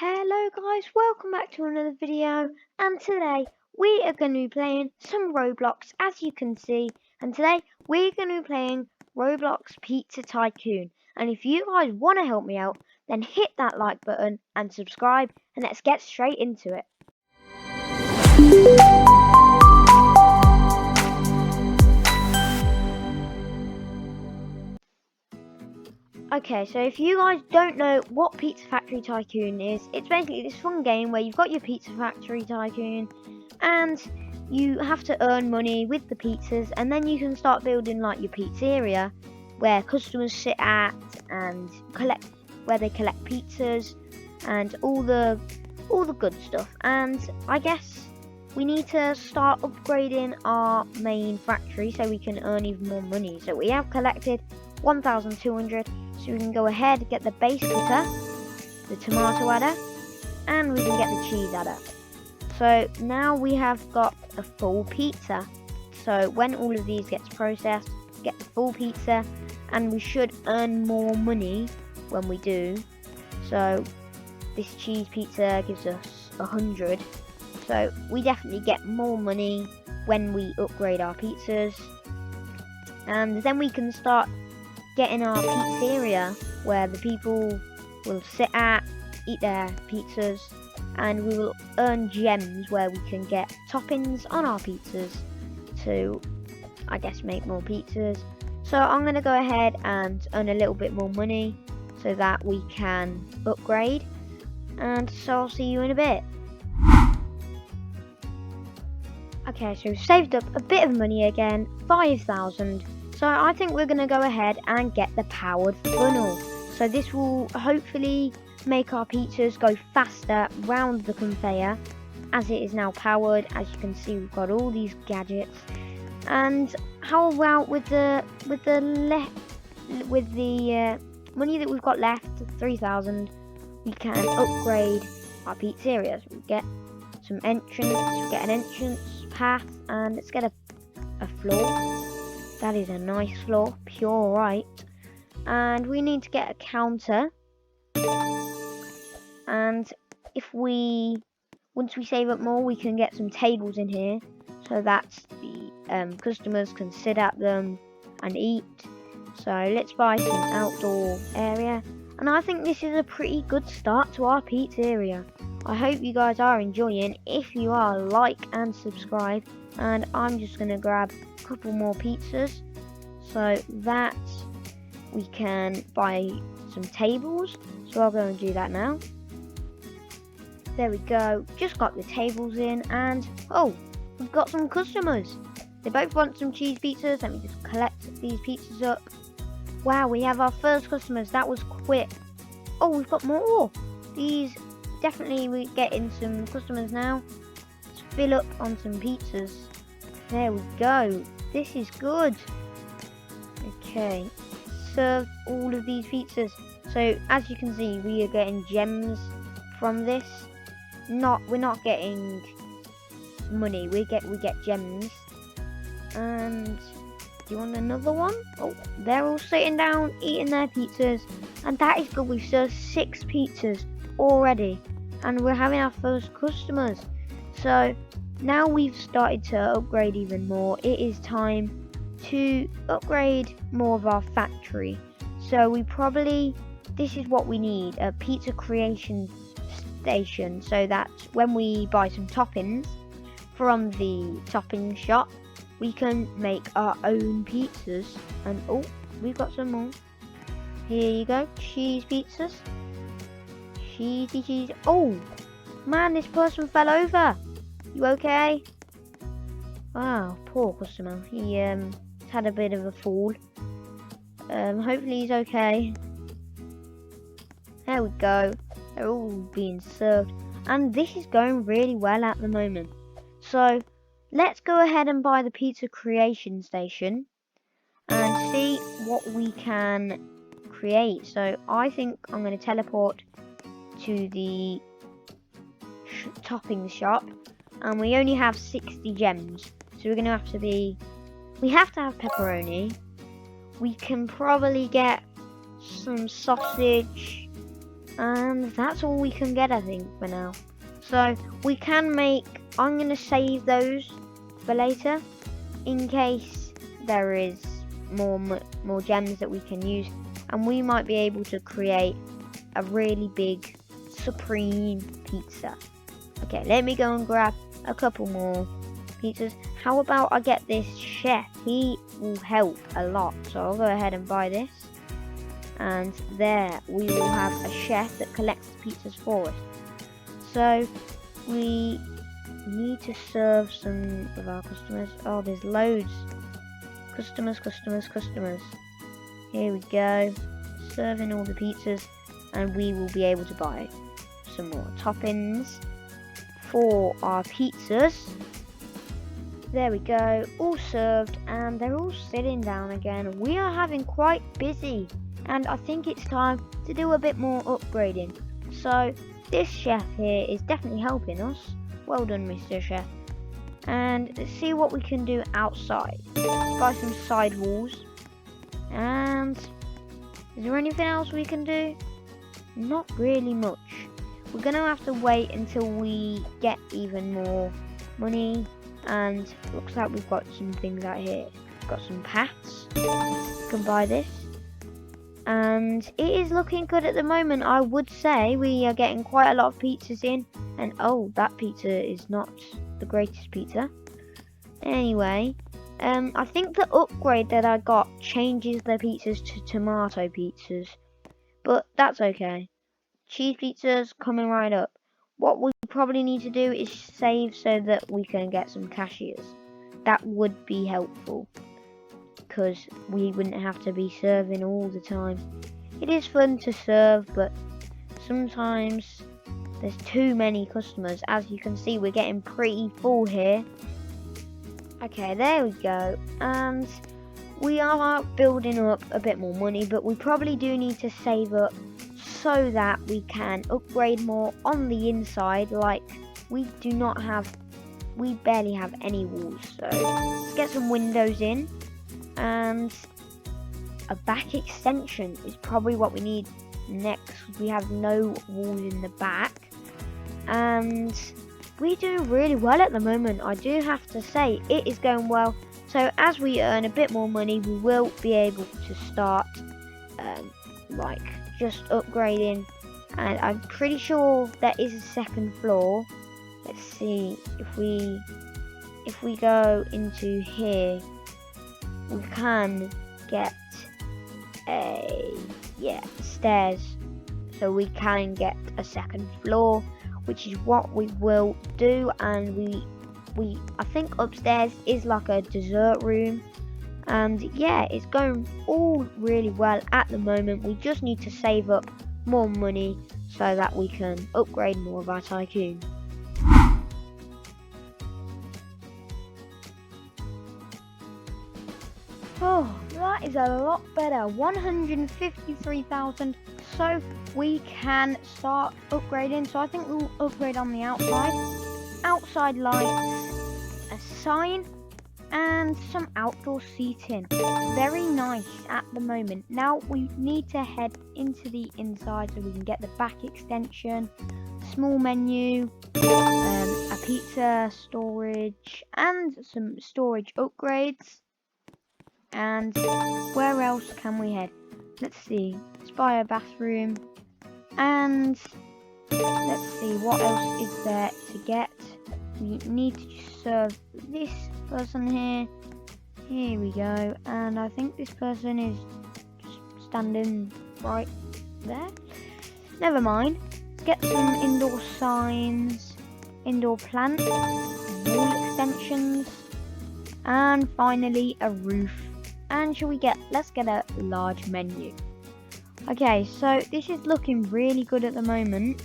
Hello guys, welcome back to another video, and today we are going to be playing some Roblox, as you can see. And today we're going to be playing Roblox Pizza Tycoon. And if you guys want to help me out, then hit that like button and subscribe, and let's get straight into it. Okay, so if you guys don't know what Pizza Factory Tycoon is, it's basically this fun game where you've got your Pizza Factory Tycoon and you have to earn money with the pizzas, and then you can start building like your pizzeria where customers sit at and where they collect pizzas and all the good stuff. And I guess we need to start upgrading our main factory so we can earn even more money. So we have collected 1,200, so we can go ahead, get the base cutter, the tomato adder, and we can get the cheese adder. So now we have got a full pizza. So when all of these gets processed, get the full pizza, and we should earn more money when we do. So this cheese pizza gives us 100. So we definitely get more money when we upgrade our pizzas. And then we can start getting our pizzeria where the people will sit at, eat their pizzas, and we will earn gems where we can get toppings on our pizzas to, I guess, make more pizzas. So I'm going to go ahead and earn a little bit more money so that we can upgrade, and so I'll see you in a bit. Okay, so we've saved up a bit of money again, 5,000. So I think we're going to go ahead and get the powered funnel. So this will hopefully make our pizzas go faster round the conveyor, as it is now powered. As you can see, we've got all these gadgets. And how about with the money that we've got left, 3,000, we can upgrade our pizzerias. We get some entrance, we get an entrance path, and let's get a floor. That is a nice floor, pure white. And we need to get a counter. And once we save up more, we can get some tables in here, so that the customers can sit at them and eat. So let's buy some outdoor area. And I think this is a pretty good start to our pizzeria. I hope you guys are enjoying. If you are, like and subscribe. And I'm just going to grab a couple more pizzas so that we can buy some tables. So I'll go and do that now. There we go, just got the tables in, and oh, we've got some customers. They both want some cheese pizzas. Let me just collect these pizzas up. Wow, we have our first customers. That was quick. Oh, we've got more. These definitely, we're getting some customers now. Let's fill up on some pizzas. There we go. This is good. Okay, serve all of these pizzas. So as you can see, we are getting gems from this. We're not getting money. We get gems. And do you want another one? Oh, they're all sitting down eating their pizzas, and that is good. We've served 6 pizzas already, and we're having our first customers. So now we've started to upgrade even more. It is time to upgrade more of our factory. So this is what we need, a pizza creation station, so that when we buy some toppings from the topping shop, we can make our own pizzas. And oh, we've got some more. Here you go, cheese pizzas. Cheesy cheese. Oh man, this person fell over. You okay? Wow, poor customer. He had a bit of a fall. Hopefully he's okay. There we go. They're all being served, and this is going really well at the moment. So let's go ahead and buy the pizza creation station and see what we can create. So I think I'm going to teleport to the topping shop, and we only have 60 gems, so we're going to have to we have to have pepperoni. We can probably get some sausage And that's all we can get, I think, for now. So we can make, I'm going to save those for later in case there is more gems that we can use, and we might be able to create a really big supreme pizza. Okay, let me go and grab a couple more pizzas. How about I get this chef? He will help a lot, so I'll go ahead and buy this. And there we will have a chef that collects the pizzas for us. So we need to serve some of our customers. Oh, there's loads. Customers. Here we go. Serving all the pizzas, and we will be able to buy some more toppings for our pizzas. There we go, all served, and they're all sitting down again. We are having quite busy, and I think it's time to do a bit more upgrading. So this chef here is definitely helping us. Well done, Mr. Chef. And let's see what we can do outside. Let's buy some sidewalls. And is there anything else we can do? Not really much. We're gonna have to wait until we get even more money. And looks like we've got some things out here. We've got some paths. We can buy this. And it is looking good at the moment. I would say we are getting quite a lot of pizzas in. And oh, that pizza is not the greatest pizza. Anyway, I think the upgrade that I got changes the pizzas to tomato pizzas. But that's okay. Cheese pizzas coming right up. What we probably need to do is save so that we can get some cashiers. That would be helpful, because we wouldn't have to be serving all the time. It is fun to serve, but sometimes there's too many customers. As you can see, we're getting pretty full here. Okay, there we go. And we are building up a bit more money, but we probably do need to save up so that we can upgrade more on the inside. Like, we barely have any walls, so let's get some windows in. And a back extension is probably what we need next. We have no walls in the back, and we do really well at the moment. I do have to say, it is going well. So as we earn a bit more money, we will be able to start like just upgrading. And I'm pretty sure there is a second floor. Let's see, if we go into here, we can get stairs, so we can get a second floor, which is what we will do. And I think upstairs is like a dessert room. And yeah, it's going all really well at the moment. We just need to save up more money so that we can upgrade more of our Tycoon. Oh, that is a lot better. 153,000. So we can start upgrading. So I think we'll upgrade on the outside. Outside lights, a sign, and some outdoor seating. Very nice at the moment. Now we need to head into the inside so we can get the back extension, small menu, a pizza, storage, and some storage upgrades. And where else can we head? Let's see. Let's buy a bathroom, and let's see what else is there to get. We need to serve this person here. Here we go. And I think this person is just standing right there. Never mind. Get some indoor signs, indoor plants, wall extensions, and finally a roof. And let's get a large menu. Okay, so this is looking really good at the moment.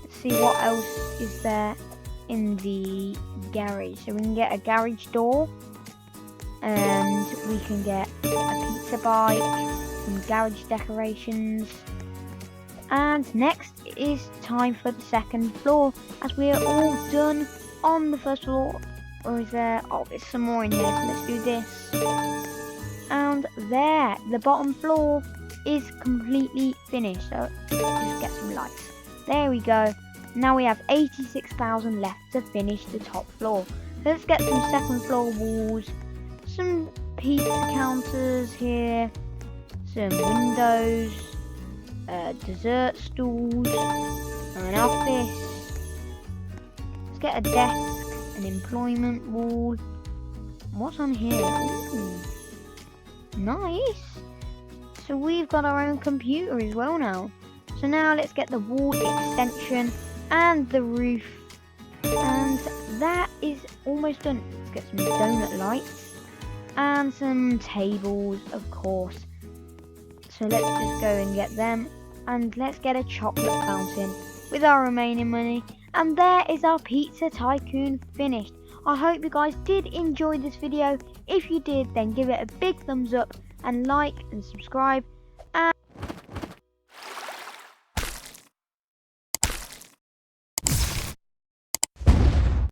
Let's see what else is there in the garage. So we can get a garage door, and we can get a pizza bike, some garage decorations. And next is time for the second floor, as we are all done on the first floor. Or is there? Oh, there's some more in here, so let's do this. And there, the bottom floor is completely finished. So just get some lights. There we go. Now we have 86,000 left to finish the top floor. So let's get some second floor walls, some pizza counters here, some windows, dessert stools, an office. Let's get a desk, an employment wall. What's on here? Ooh, nice. So we've got our own computer as well now. So now let's get the wall extension and the roof. And that is almost done. Let's get some donut lights and some tables, of course. So let's just go and get them. And let's get a chocolate fountain with our remaining money. And there is our Pizza Tycoon finished. I hope you guys did enjoy this video. If you did, then give it a big thumbs up and like and subscribe.